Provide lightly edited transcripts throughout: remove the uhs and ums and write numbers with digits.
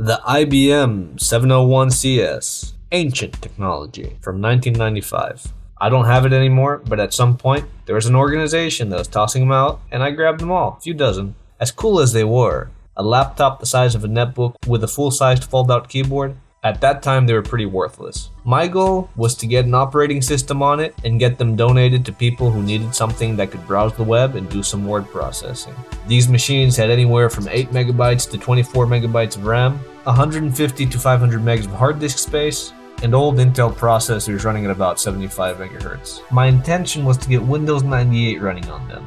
The IBM 701CS, ancient technology from 1995. I don't have it anymore, but at some point, there was an organization that was tossing them out, and I grabbed them all, a few dozen. As cool as they were, a laptop the size of a netbook with a full-sized fold-out keyboard, at that time they were pretty worthless. My goal was to get an operating system on it and get them donated to people who needed something that could browse the web and do some word processing. These machines had anywhere from 8 megabytes to 24 megabytes of RAM, 150 to 500 megs of hard disk space, and old Intel processors running at about 75 MHz. My intention was to get Windows 98 running on them,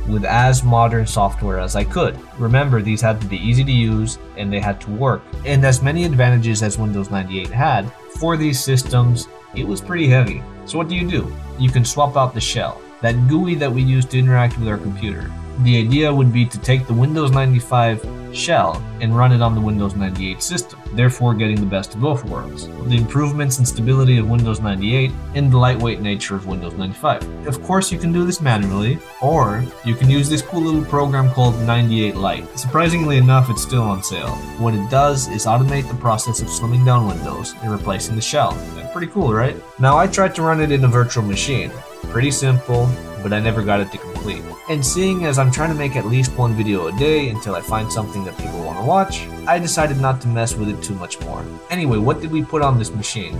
with as modern software as I could. Remember, these had to be easy to use and they had to work. And as many advantages as Windows 98 had, for these systems, it was pretty heavy. So what do? You can swap out the shell, that GUI that we use to interact with our computer. The idea would be to take the Windows 95 shell and run it on the Windows 98 system, therefore getting the best of both worlds. The improvements in stability of Windows 98 and the lightweight nature of Windows 95. Of course, you can do this manually, or you can use this cool little program called 98 Lite. Surprisingly enough, it's still on sale. What it does is automate the process of slimming down Windows and replacing the shell. Pretty cool, right? Now, I tried to run it in a virtual machine. Pretty simple, but I never got it to complete. And seeing as I'm trying to make at least one video a day until I find something that people want to watch, I decided not to mess with it too much more. Anyway, what did we put on this machine?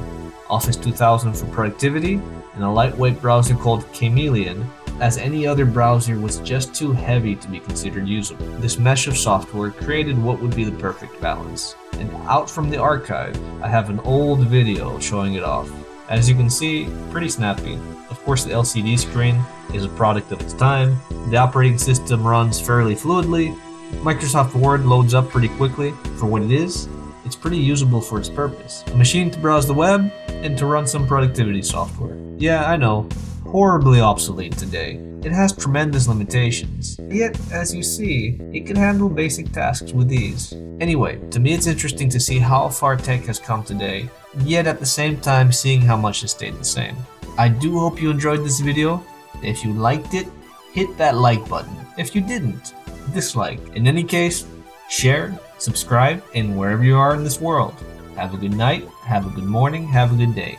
Office 2000 for productivity, and a lightweight browser called Chameleon, as any other browser was just too heavy to be considered usable. This mesh of software created what would be the perfect balance. And out from the archive, I have an old video showing it off. As you can see, pretty snappy. Of course, the LCD screen is a product of its time. The operating system runs fairly fluidly. Microsoft Word loads up pretty quickly. For what it is, it's pretty usable for its purpose. A machine to browse the web and to run some productivity software. Yeah, I know, horribly obsolete today. It has tremendous limitations. Yet, as you see, it can handle basic tasks with ease. Anyway, to me it's interesting to see how far tech has come today, yet at the same time seeing how much has stayed the same. I do hope you enjoyed this video. If you liked it, hit that like button. If you didn't, dislike. In any case, share, subscribe, and wherever you are in this world. Have a good night, have a good morning, have a good day.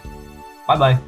Bye bye.